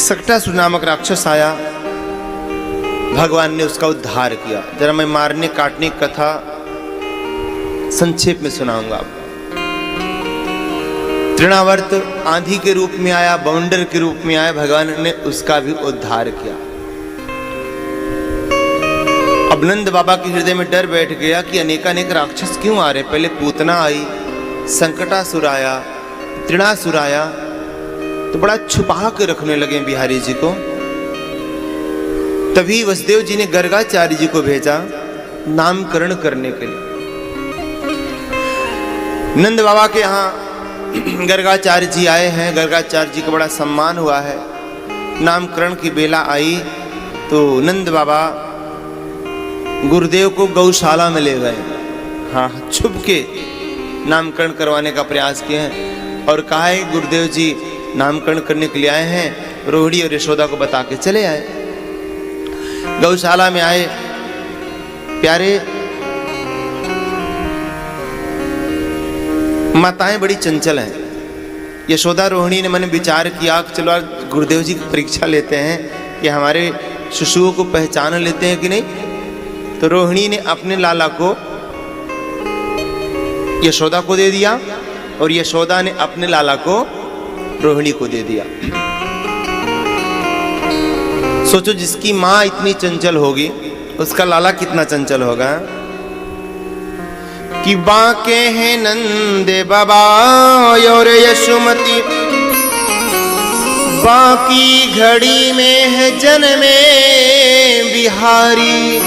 सकटासुर नामक राक्षस आया, भगवान ने उसका उद्धार किया। जरा मैं मारने काटने की कथा संक्षेप में सुनाऊंगा आपको। तृणावर्त आंधी के रूप में आया, बवंडर के रूप में आया, भगवान ने उसका भी उद्धार किया। अब नंद बाबा के हृदय में डर बैठ गया कि अनेकानेक राक्षस क्यों आ रहे। पहले पूतना आई, संकटासुर आया, तृणासुर आया, तो बड़ा छुपा के रखने लगे बिहारी जी को। तभी वसुदेव जी ने गर्गाचार्य जी को भेजा नामकरण करने के लिए। नंद बाबा के यहाँ गर्गाचार्य जी आए हैं, गर्गाचार्य जी का बड़ा सम्मान हुआ है। नामकरण की बेला आई तो नंद बाबा गुरुदेव को गौशाला में ले गए। हाँ, छुप के नामकरण करवाने का प्रयास किए हैं और कहा है गुरुदेव जी नामकरण करने के लिए आए हैं, रोहिणी और यशोदा को बता के चले आए। गौशाला में आए, प्यारे माताएं बड़ी चंचल हैं। यशोदा रोहिणी ने मैंने विचार किया कि चलो आज गुरुदेव जी की परीक्षा लेते हैं कि हमारे शिशुओं को पहचान लेते हैं कि नहीं। तो रोहिणी ने अपने लाला को यशोदा को दे दिया और यशोदा ने अपने लाला को रोहिणी को दे दिया। सोचो, जिसकी मां इतनी चंचल होगी उसका लाला कितना चंचल होगा। कि बाके हैं नंदे बाबा और यशोमती, बाकी घड़ी में है जन्मे बिहारी।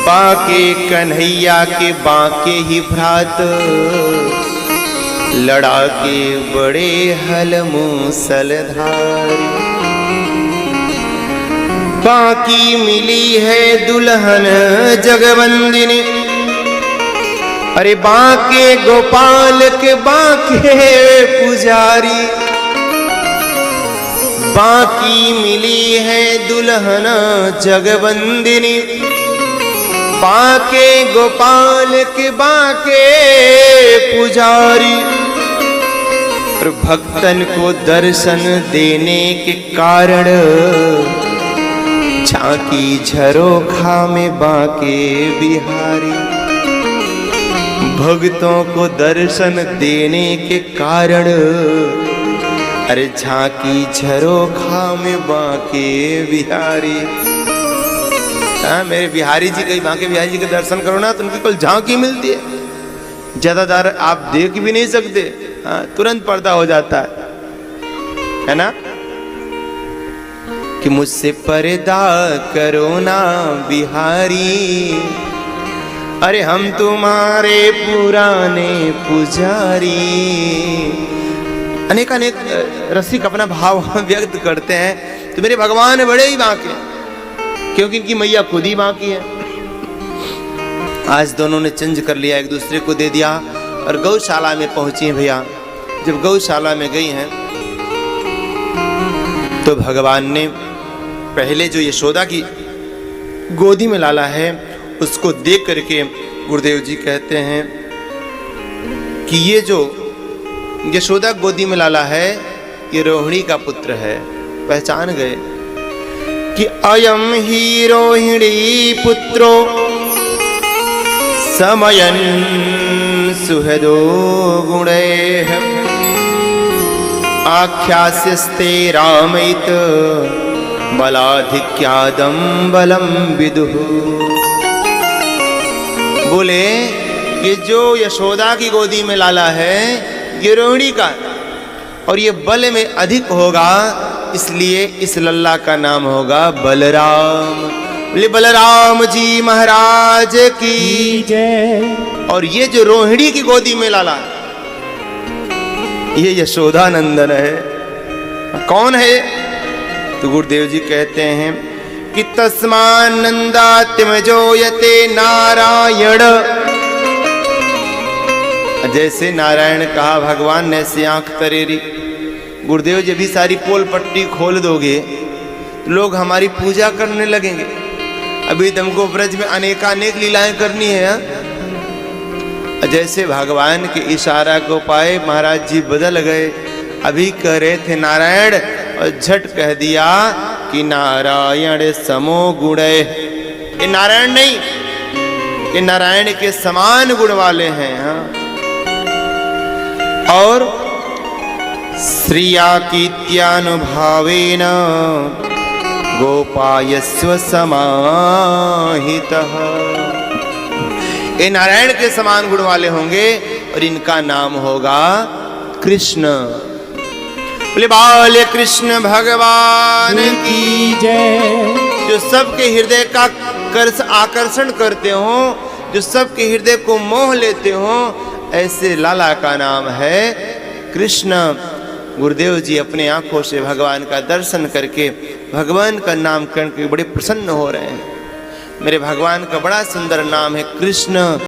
बाके कन्हैया के बाके ही भ्रात, लड़ा के बड़े हल मूसलधारी। बाकी मिली है दुल्हन जगवंदिनी, अरे बाके गोपाल के बाके पुजारी। बाकी मिली है दुल्हन जगवंदिनी, बाके गोपाल के बाके पुजारी। और भक्तन को दर्शन देने के कारण झांकी झरोखा में बाके बिहारी। भक्तों को दर्शन देने के कारण अरे झांकी झरोखा में बाके बिहारी। हाँ, मेरे बिहारी जी कहीं बाके बिहारी जी के दर्शन करो ना तो उनकी कुल झांकी मिलती है, ज्यादातर आप देख भी नहीं सकते। हाँ, तुरंत पर्दा हो जाता है ना। कि मुझसे पर्दा करो ना बिहारी, अरे हम तुम्हारे पुराने पुजारी। अनेक रसिक अपना भाव व्यक्त करते हैं। तो मेरे भगवान बड़े ही बाके, क्योंकि इनकी मैया खुद ही बाकी है। आज दोनों ने चेंज कर लिया, एक दूसरे को दे दिया और गौशाला में पहुंची हैं भैया। जब गौशाला में गई हैं तो भगवान ने पहले जो यशोदा की गोदी में लाला है उसको देख करके गुरुदेव जी कहते हैं कि ये जो यशोदा गोदी में लाला है ये रोहिणी का पुत्र है। पहचान गए कि अयम ही रोहिणी पुत्रो समयन सुहदो गुणैः, आख्यास्यस्ते रामैत बलाधिक्यादं बलम विदुः। बोले ये जो यशोदा की गोदी में लाला है ये रोहिणी का, और ये बल में अधिक होगा, इसलिए इस लल्ला का नाम होगा बलराम। बोले बलराम जी महाराज की जय। और ये जो रोहिणी की गोदी में लाला ये यशोदा नंदन है। कौन है? तो गुरुदेव जी कहते हैं कि तस्मान नंदात्मजो यते नारायण। जैसे नारायण कहा भगवान ने ऐसे आंख तरेरी। गुरुदेव जी भी सारी पोल पट्टी खोल दोगे तो लोग हमारी पूजा करने लगेंगे। अभी तुमको ब्रज में अनेकानेक लीलाएं करनी है। जैसे भगवान के इशारा को पाए महाराज जी बदल गए। अभी कह रहे थे नारायण और झट कह दिया कि नारायण समो गुण। ये नारायण नहीं, ये नारायण के समान गुण वाले हैं। हाँ। और श्रिया कीत्यानुभावेन गोपायस्व समाहितः। ये नारायण के समान गुण वाले होंगे और इनका नाम होगा कृष्ण। बोले बाल कृष्ण भगवान की जय। जो सबके हृदय का आकर्षण करते हो, जो सबके हृदय को मोह लेते हो, ऐसे लाला का नाम है कृष्ण। गुरुदेव जी अपने आंखों से भगवान का दर्शन करके भगवान का नाम करके बड़े प्रसन्न हो रहे हैं। मेरे भगवान का बड़ा सुंदर नाम है कृष्ण।